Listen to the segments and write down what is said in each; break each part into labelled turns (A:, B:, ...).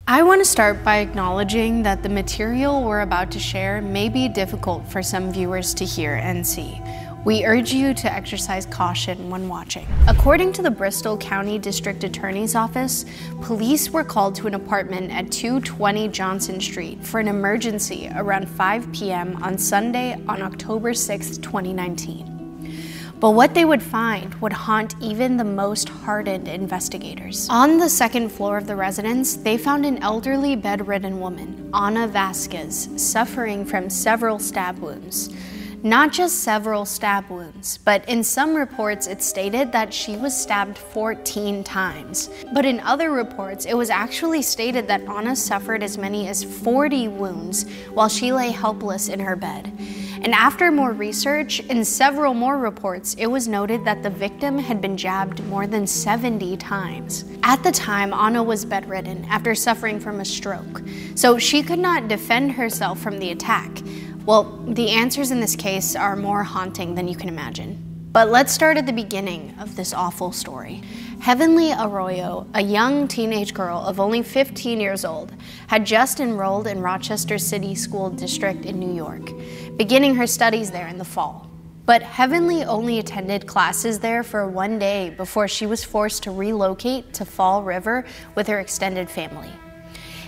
A: I want to start by acknowledging that the material we're about to share may be difficult for some viewers to hear and see. We urge you to exercise caution when watching. According to the Bristol County District Attorney's Office, police were called to an apartment at 220 Johnson Street for an emergency around 5 p.m. on Sunday on October 6, 2019. But what they would find would haunt even the most hardened investigators. On the second floor of the residence, they found an elderly bedridden woman, Ana Vasquez, suffering from several stab wounds. Not just several stab wounds, but in some reports it stated that she was stabbed 14 times. But in other reports, it was actually stated that Ana suffered as many as 40 wounds while she lay helpless in her bed. And after more research, in several more reports, it was noted that the victim had been jabbed more than 70 times. At the time, Ana was bedridden after suffering from a stroke, so she could not defend herself from the attack. Well, the answers in this case are more haunting than you can imagine. But let's start at the beginning of this awful story. Heavenly Arroyo, a young teenage girl of only 15 years old, had just enrolled in Rochester City School District in New York, beginning her studies there in the fall. But Heavenly only attended classes there for one day before she was forced to relocate to Fall River with her extended family.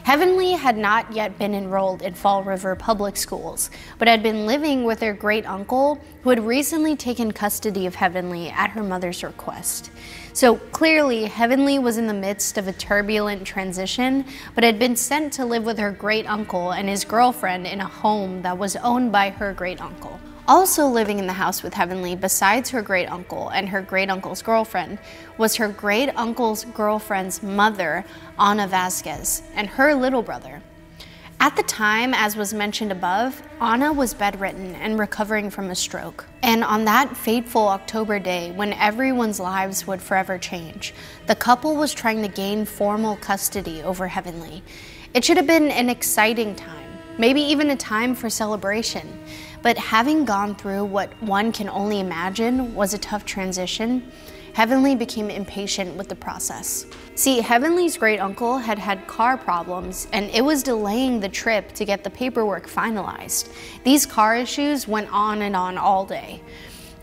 A: Heavenly had not yet been enrolled in Fall River public schools, but had been living with her great-uncle who had recently taken custody of Heavenly at her mother's request. So clearly, Heavenly was in the midst of a turbulent transition, but had been sent to live with her great-uncle and his girlfriend in a home that was owned by her great-uncle. Also living in the house with Heavenly, besides her great-uncle and her great-uncle's girlfriend, was her great-uncle's girlfriend's mother, Ana Vasquez, and her little brother. At the time, as was mentioned above, Ana was bedridden and recovering from a stroke. And on that fateful October day, when everyone's lives would forever change, the couple was trying to gain formal custody over Heavenly. It should have been an exciting time, maybe even a time for celebration. But having gone through what one can only imagine was a tough transition, Heavenly became impatient with the process. See, Heavenly's great-uncle had had car problems, and it was delaying the trip to get the paperwork finalized. These car issues went on and on all day.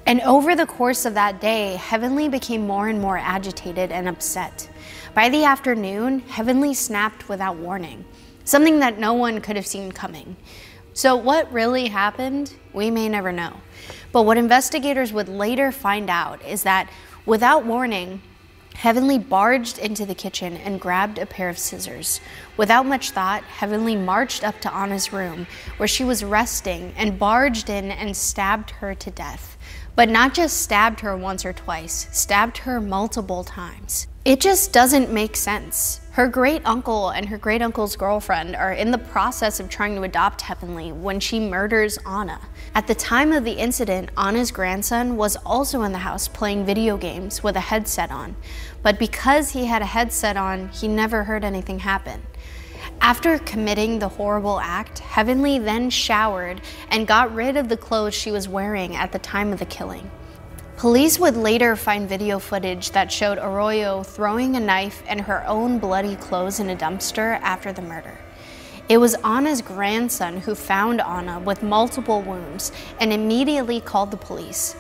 A: And over the course of that day, Heavenly became more and more agitated and upset. By the afternoon, Heavenly snapped without warning, something that no one could have seen coming. So what really happened, we may never know. But what investigators would later find out is that, without warning, Heavenly barged into the kitchen and grabbed a pair of scissors. Without much thought, Heavenly marched up to Ana's room, where she was resting, and barged in and stabbed her to death. But not just stabbed her once or twice, stabbed her multiple times. It just doesn't make sense. Her great-uncle and her great-uncle's girlfriend are in the process of trying to adopt Heavenly when she murders Ana. At the time of the incident, Ana's grandson was also in the house playing video games with a headset on. But because he had a headset on, he never heard anything happen. After committing the horrible act, Heavenly then showered and got rid of the clothes she was wearing at the time of the killing. Police would later find video footage that showed Arroyo throwing a knife and her own bloody clothes in a dumpster after the murder. It was Ana's grandson who found Ana with multiple wounds and immediately called the police.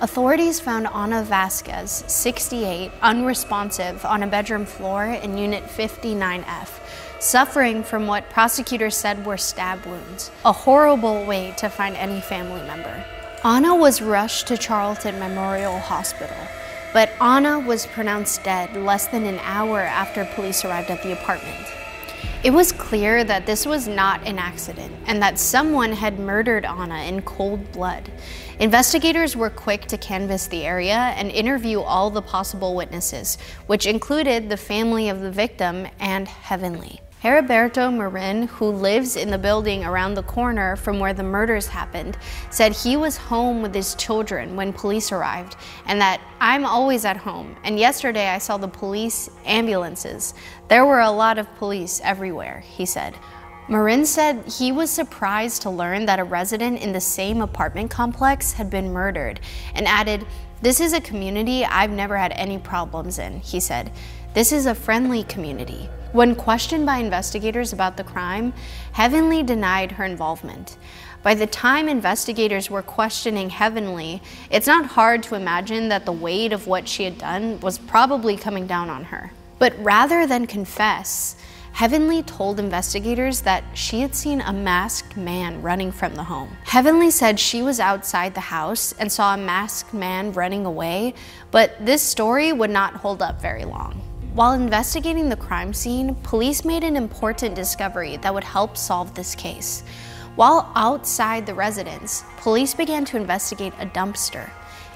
A: Authorities found Ana Vasquez, 68, unresponsive on a bedroom floor in Unit 59F, suffering from what prosecutors said were stab wounds, a horrible way to find any family member. Ana was rushed to Charlton Memorial Hospital, but Ana was pronounced dead less than an hour after police arrived at the apartment. It was clear that this was not an accident and that someone had murdered Ana in cold blood. Investigators were quick to canvass the area and interview all the possible witnesses, which included the family of the victim and Heavenly. Heriberto Marin, who lives in the building around the corner from where the murders happened, said he was home with his children when police arrived, and that "I'm always at home, and yesterday I saw the police ambulances. There were a lot of police everywhere," he said. Marin said he was surprised to learn that a resident in the same apartment complex had been murdered, and added, "This is a community I've never had any problems in," he said. This is a friendly community. When questioned by investigators about the crime, Heavenly denied her involvement. By the time investigators were questioning Heavenly, it's not hard to imagine that the weight of what she had done was probably coming down on her. But rather than confess, Heavenly told investigators that she had seen a masked man running from the home. Heavenly said she was outside the house and saw a masked man running away, but this story would not hold up very long. While investigating the crime scene, police made an important discovery that would help solve this case. While outside the residence, police began to investigate a dumpster.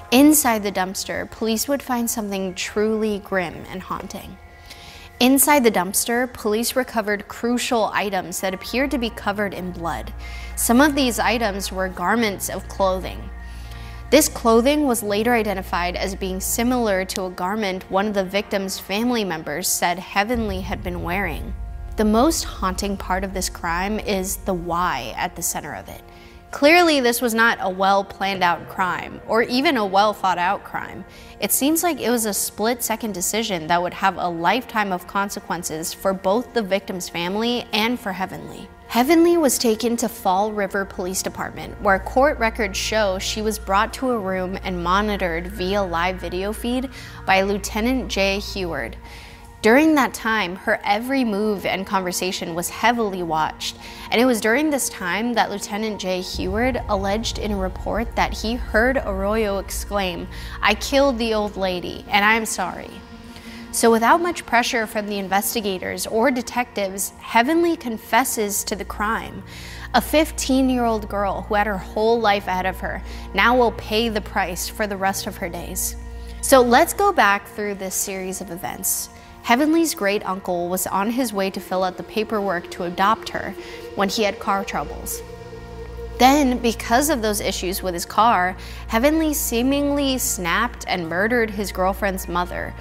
A: Inside the dumpster, police would find something truly grim and haunting. Inside the dumpster, police recovered crucial items that appeared to be covered in blood. Some of these items were garments of clothing. This clothing was later identified as being similar to a garment one of the victim's family members said Heavenly had been wearing. The most haunting part of this crime is the why at the center of it. Clearly, this was not a well-planned-out crime, or even a well-thought-out crime. It seems like it was a split-second decision that would have a lifetime of consequences for both the victim's family and for Heavenly. Heavenly was taken to Fall River Police Department, where court records show she was brought to a room and monitored via live video feed by Lieutenant J. Heward. During that time, her every move and conversation was heavily watched, and it was during this time that Lieutenant J. Heward alleged in a report that he heard Arroyo exclaim, "I killed the old lady, and I'm sorry." So without much pressure from the investigators or detectives, Heavenly confesses to the crime. A 15-year-old girl who had her whole life ahead of her now will pay the price for the rest of her days. So let's go back through this series of events. Heavenly's great uncle was on his way to fill out the paperwork to adopt her when he had car troubles. Then, because of those issues with his car, Heavenly seemingly snapped and murdered his girlfriend's mother,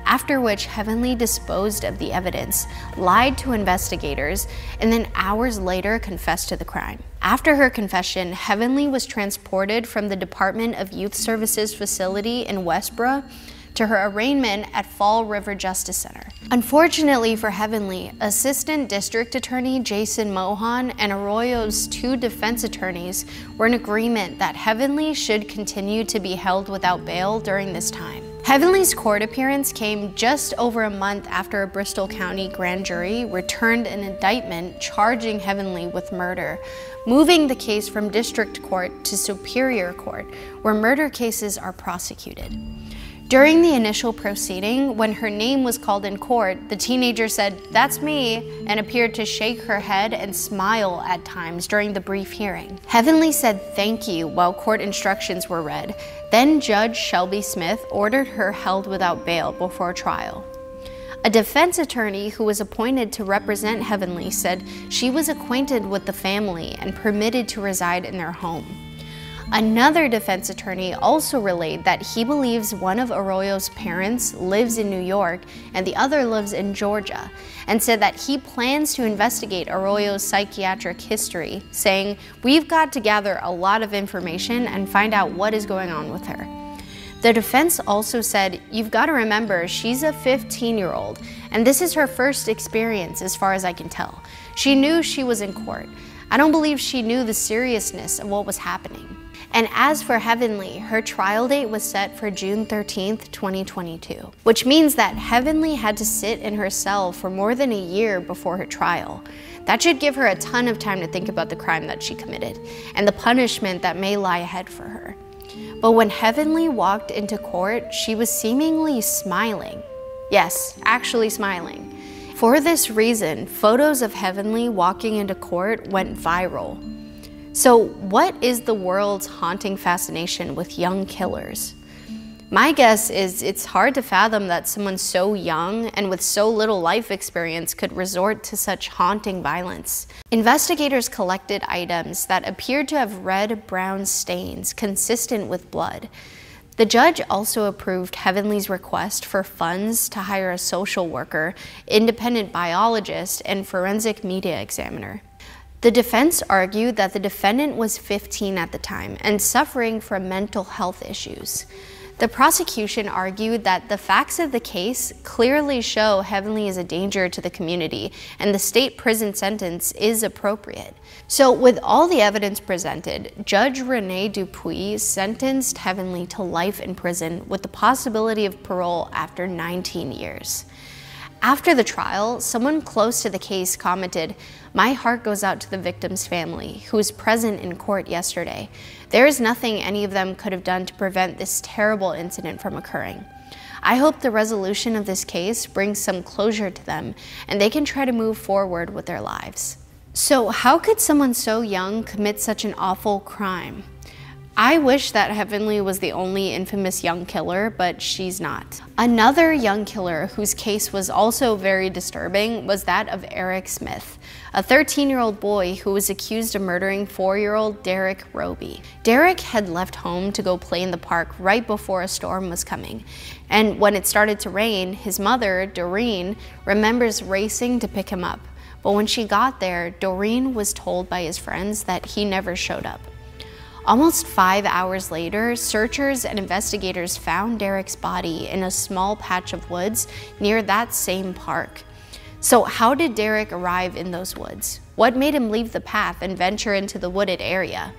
A: after which Heavenly disposed of the evidence, lied to investigators, and then hours later confessed to the crime. After her confession, Heavenly was transported from the Department of Youth Services facility in Westboro to her arraignment at Fall River Justice Center. Unfortunately for Heavenly, Assistant District Attorney Jason Mohan and Arroyo's 2 defense attorneys were in agreement that Heavenly should continue to be held without bail during this time. Heavenly's court appearance came just over a month after a Bristol County grand jury returned an indictment charging Heavenly with murder, moving the case from district court to superior court, where murder cases are prosecuted. During the initial proceeding, when her name was called in court, the teenager said, "That's me," and appeared to shake her head and smile at times during the brief hearing. Heavenly said thank you while court instructions were read. Then Judge Shelby Smith ordered her held without bail before trial. A defense attorney who was appointed to represent Heavenly said she was acquainted with the family and permitted to reside in their home. Another defense attorney also relayed that he believes one of Arroyo's parents lives in New York and the other lives in Georgia, and said that he plans to investigate Arroyo's psychiatric history, saying, "We've got to gather a lot of information and find out what is going on with her." The defense also said, "You've got to remember, she's a 15-year-old, and this is her first experience as far as I can tell. She knew she was in court. I don't believe she knew the seriousness of what was happening." And as for Heavenly, her trial date was set for June 13th, 2022, which means that Heavenly had to sit in her cell for more than a year before her trial. That should give her a ton of time to think about the crime that she committed and the punishment that may lie ahead for her. But when Heavenly walked into court, she was seemingly smiling. Yes, actually smiling. For this reason, photos of Heavenly walking into court went viral. So what is the world's haunting fascination with young killers? My guess is it's hard to fathom that someone so young and with so little life experience could resort to such haunting violence. Investigators collected items that appeared to have red-brown stains consistent with blood. The judge also approved Heavenly's request for funds to hire a social worker, independent biologist, and forensic media examiner. The defense argued that the defendant was 15 at the time and suffering from mental health issues. The prosecution argued that the facts of the case clearly show Heavenly is a danger to the community and the state prison sentence is appropriate. So with all the evidence presented, Judge Renee Dupuy sentenced Heavenly to life in prison with the possibility of parole after 19 years. After the trial, someone close to the case commented, "My heart goes out to the victim's family, who was present in court yesterday. There is nothing any of them could have done to prevent this terrible incident from occurring. I hope the resolution of this case brings some closure to them and they can try to move forward with their lives." So how could someone so young commit such an awful crime? I wish that Heavenly was the only infamous young killer, but she's not. Another young killer whose case was also very disturbing was that of Eric Smith, a 13-year-old boy who was accused of murdering 4-year-old Derek Roby. Derek had left home to go play in the park right before a storm was coming, and when it started to rain, his mother, Doreen, remembers racing to pick him up. But when she got there, Doreen was told by his friends that he never showed up. Almost 5 hours later, searchers and investigators found Derek's body in a small patch of woods near that same park. So how did Derek arrive in those woods? What made him leave the path and venture into the wooded area?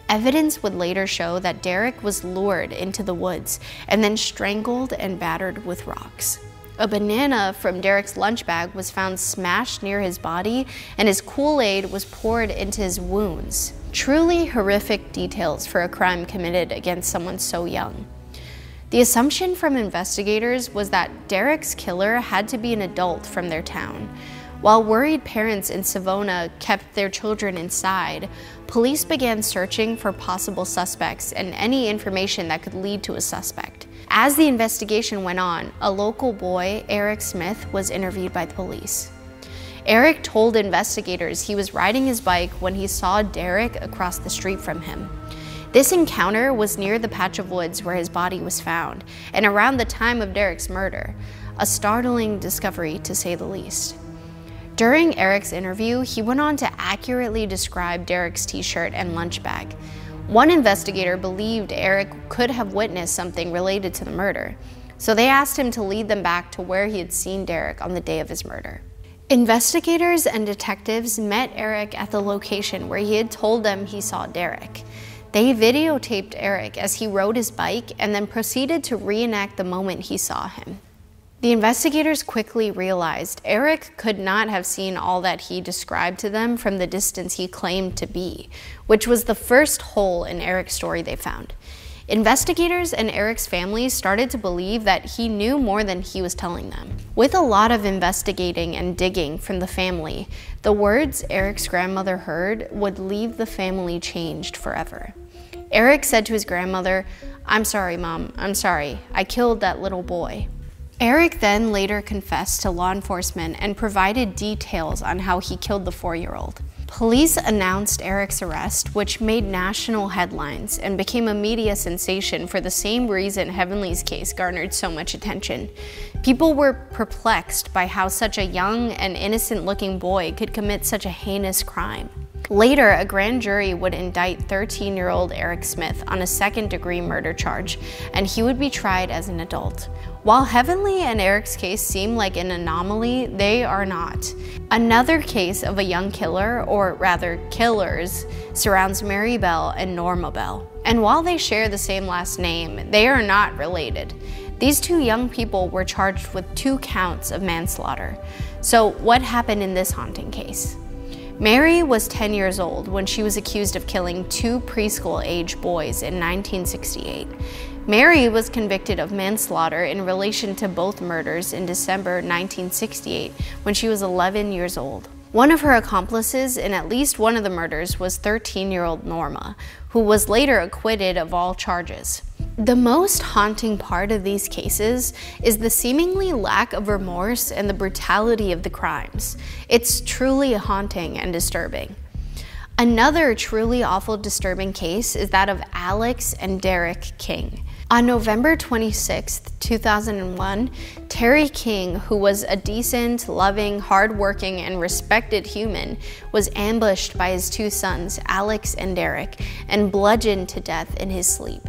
A: Evidence would later show that Derek was lured into the woods and then strangled and battered with rocks. A banana from Derek's lunch bag was found smashed near his body, and his Kool-Aid was poured into his wounds. Truly horrific details for a crime committed against someone so young. The assumption from investigators was that Derek's killer had to be an adult from their town. While worried parents in Savona kept their children inside, police began searching for possible suspects and any information that could lead to a suspect. As the investigation went on, a local boy, Eric Smith, was interviewed by the police. Eric told investigators he was riding his bike when he saw Derek across the street from him. This encounter was near the patch of woods where his body was found, and around the time of Derek's murder, a startling discovery to say the least. During Eric's interview, he went on to accurately describe Derek's t-shirt and lunch bag. One investigator believed Eric could have witnessed something related to the murder, so they asked him to lead them back to where he had seen Derek on the day of his murder. Investigators and detectives met Eric at the location where he had told them he saw Derek. They videotaped Eric as he rode his bike and then proceeded to reenact the moment he saw him. The investigators quickly realized Eric could not have seen all that he described to them from the distance he claimed to be, which was the first hole in Eric's story they found. Investigators and Eric's family started to believe that he knew more than he was telling them. With a lot of investigating and digging from the family, the words Eric's grandmother heard would leave the family changed forever. Eric said to his grandmother, "I'm sorry, Mom, I'm sorry. I killed that little boy." Eric then later confessed to law enforcement and provided details on how he killed the 4-year-old. Police announced Eric's arrest, which made national headlines and became a media sensation for the same reason Heavenly's case garnered so much attention. People were perplexed by how such a young and innocent-looking boy could commit such a heinous crime. Later, a grand jury would indict 13-year-old Eric Smith on a second-degree murder charge, and he would be tried as an adult. While Heavenly and Eric's case seem like an anomaly, they are not. Another case of a young killer, or rather killers, surrounds Mary Bell and Norma Bell. And while they share the same last name, they are not related. These two young people were charged with 2 counts of manslaughter. So what happened in this haunting case? Mary was 10 years old when she was accused of killing 2 preschool-age boys in 1968. Mary was convicted of manslaughter in relation to both murders in December 1968 when she was 11 years old. One of her accomplices in at least one of the murders was 13-year-old Norma, who was later acquitted of all charges. The most haunting part of these cases is the seemingly lack of remorse and the brutality of the crimes. It's truly haunting and disturbing. Another truly awful, disturbing case is that of Alex and Derek King. On November 26, 2001, Terry King, who was a decent, loving, hardworking, and respected human, was ambushed by his 2 sons, Alex and Derek, and bludgeoned to death in his sleep.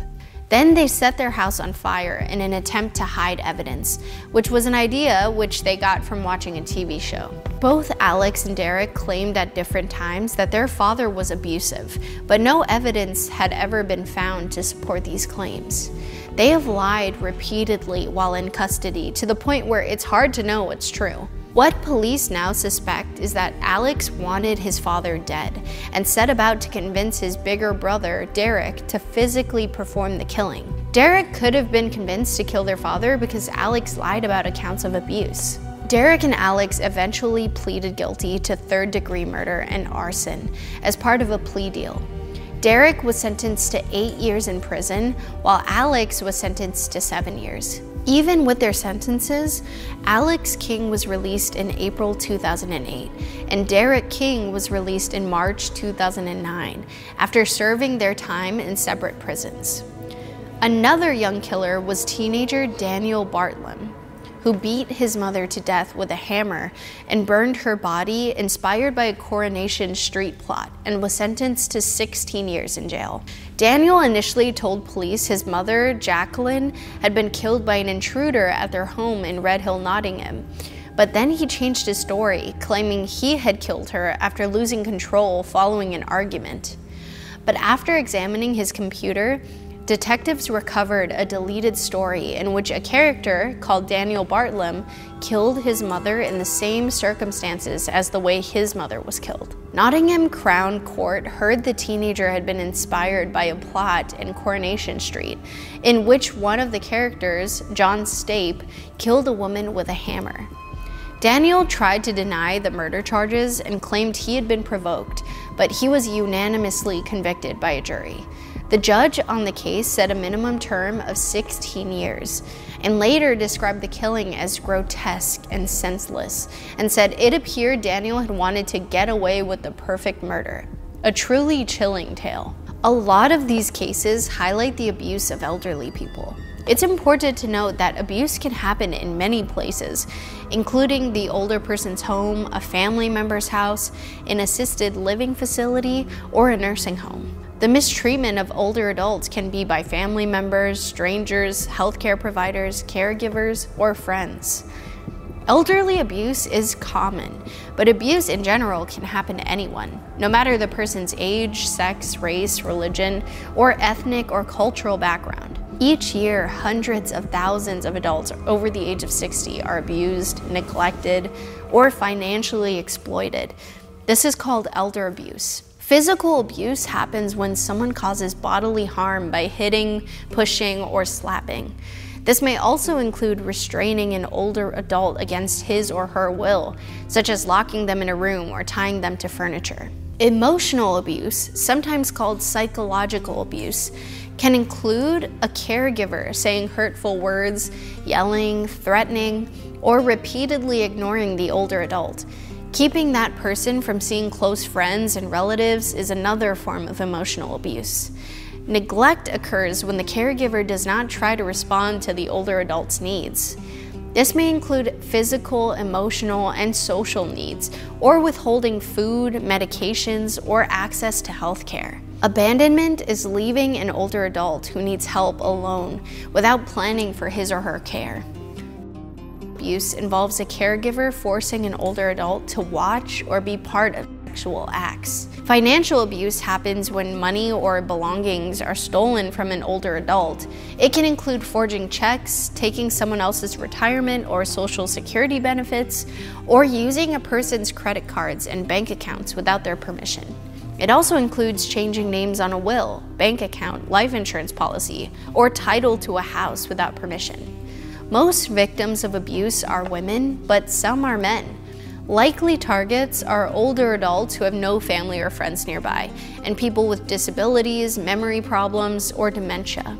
A: Then they set their house on fire in an attempt to hide evidence, which was an idea which they got from watching a TV show. Both Alex and Derek claimed at different times that their father was abusive, but no evidence had ever been found to support these claims. They have lied repeatedly while in custody to the point where it's hard to know what's true. What police now suspect is that Alex wanted his father dead and set about to convince his bigger brother, Derek, to physically perform the killing. Derek could have been convinced to kill their father because Alex lied about accounts of abuse. Derek and Alex eventually pleaded guilty to third-degree murder and arson as part of a plea deal. Derek was sentenced to 8 years in prison, while Alex was sentenced to 7 years. Even with their sentences, Alex King was released in April 2008, and Derek King was released in March 2009 after serving their time in separate prisons. Another young killer was teenager Daniel Bartlett, who beat his mother to death with a hammer and burned her body inspired by a Coronation Street plot and was sentenced to 16 years in jail. Daniel initially told police his mother, Jacqueline, had been killed by an intruder at their home in Red Hill, Nottingham. But then he changed his story, claiming he had killed her after losing control following an argument. But after examining his computer, detectives recovered a deleted story in which a character called Daniel Bartlett killed his mother in the same circumstances as the way his mother was killed. Nottingham Crown Court heard the teenager had been inspired by a plot in Coronation Street, in which one of the characters, John Stape, killed a woman with a hammer. Daniel tried to deny the murder charges and claimed he had been provoked, but he was unanimously convicted by a jury. The judge on the case set a minimum term of 16 years and later described the killing as grotesque and senseless and said it appeared Daniel had wanted to get away with the perfect murder. A truly chilling tale. A lot of these cases highlight the abuse of elderly people. It's important to note that abuse can happen in many places, including the older person's home, a family member's house, an assisted living facility, or a nursing home. The mistreatment of older adults can be by family members, strangers, healthcare providers, caregivers, or friends. Elderly abuse is common, but abuse in general can happen to anyone, no matter the person's age, sex, race, religion, or ethnic or cultural background. Each year, hundreds of thousands of adults over the age of 60 are abused, neglected, or financially exploited. This is called elder abuse. Physical abuse happens when someone causes bodily harm by hitting, pushing, or slapping. This may also include restraining an older adult against his or her will, such as locking them in a room or tying them to furniture. Emotional abuse, sometimes called psychological abuse, can include a caregiver saying hurtful words, yelling, threatening, or repeatedly ignoring the older adult. Keeping that person from seeing close friends and relatives is another form of emotional abuse. Neglect occurs when the caregiver does not try to respond to the older adult's needs. This may include physical, emotional, and social needs, or withholding food, medications, or access to health care. Abandonment is leaving an older adult who needs help alone without planning for his or her care. Abuse involves a caregiver forcing an older adult to watch or be part of sexual acts. Financial abuse happens when money or belongings are stolen from an older adult. It can include forging checks, taking someone else's retirement or social security benefits, or using a person's credit cards and bank accounts without their permission. It also includes changing names on a will, bank account, life insurance policy, or title to a house without permission. Most victims of abuse are women, but some are men. Likely targets are older adults who have no family or friends nearby, and people with disabilities, memory problems, or dementia.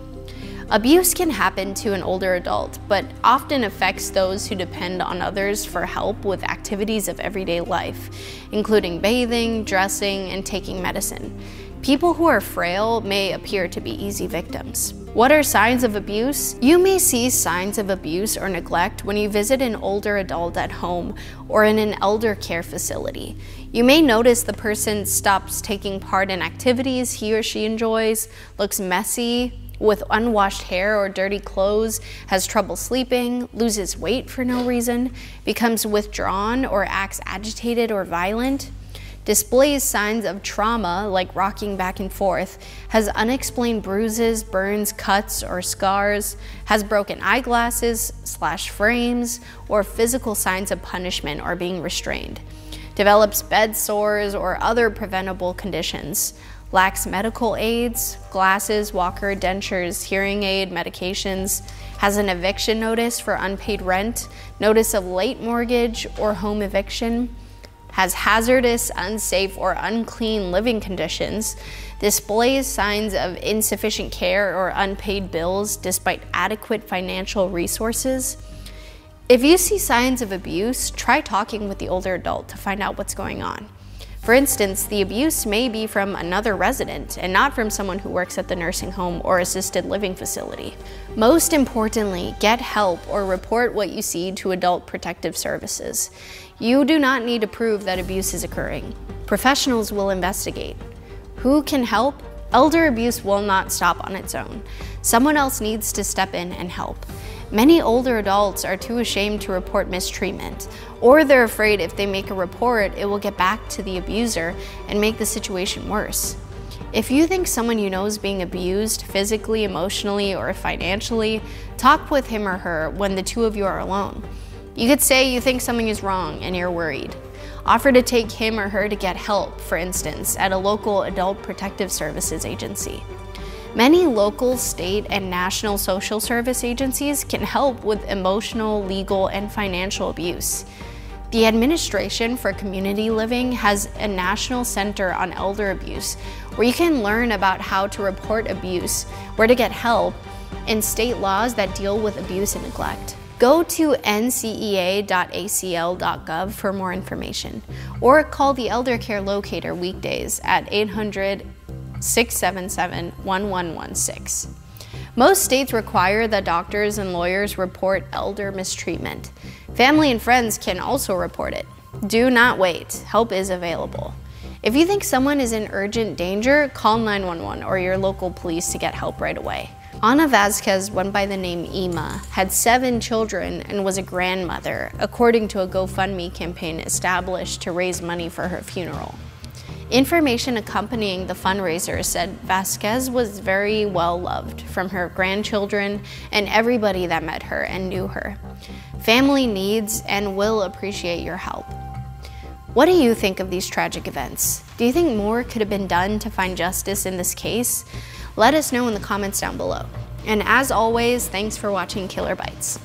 A: Abuse can happen to an older adult, but often affects those who depend on others for help with activities of everyday life, including bathing, dressing, and taking medicine. People who are frail may appear to be easy victims. What are signs of abuse? You may see signs of abuse or neglect when you visit an older adult at home or in an elder care facility. You may notice the person stops taking part in activities he or she enjoys, looks messy, with unwashed hair or dirty clothes, has trouble sleeping, loses weight for no reason, becomes withdrawn or acts agitated or violent, displays signs of trauma like rocking back and forth, has unexplained bruises, burns, cuts, or scars, has broken eyeglasses, slashed frames, or physical signs of punishment or being restrained, develops bed sores or other preventable conditions, lacks medical aids, glasses, walker, dentures, hearing aid, medications, has an eviction notice for unpaid rent, notice of late mortgage or home eviction, has hazardous, unsafe, or unclean living conditions, displays signs of insufficient care or unpaid bills despite adequate financial resources. If you see signs of abuse, try talking with the older adult to find out what's going on. For instance, the abuse may be from another resident and not from someone who works at the nursing home or assisted living facility. Most importantly, get help or report what you see to Adult Protective Services. You do not need to prove that abuse is occurring. Professionals will investigate. Who can help? Elder abuse will not stop on its own. Someone else needs to step in and help. Many older adults are too ashamed to report mistreatment, or they're afraid if they make a report, it will get back to the abuser and make the situation worse. If you think someone you know is being abused physically, emotionally, or financially, talk with him or her when the two of you are alone. You could say you think something is wrong and you're worried. Offer to take him or her to get help, for instance, at a local Adult Protective Services agency. Many local, state, and national social service agencies can help with emotional, legal, and financial abuse. The Administration for Community Living has a National Center on Elder Abuse where you can learn about how to report abuse, where to get help, and state laws that deal with abuse and neglect. Go to ncea.acl.gov for more information, or call the Elder Care Locator weekdays at 800-677-1116. Most states require that doctors and lawyers report elder mistreatment. Family and friends can also report it. Do not wait. Help is available. If you think someone is in urgent danger, call 911 or your local police to get help right away. Ana Vazquez went by the name Ima, had 7 children, and was a grandmother, according to a GoFundMe campaign established to raise money for her funeral. Information accompanying the fundraiser said Vazquez was very well loved from her grandchildren and everybody that met her and knew her. Family needs and will appreciate your help. What do you think of these tragic events? Do you think more could have been done to find justice in this case? Let us know in the comments down below. And as always, thanks for watching Killer Bites.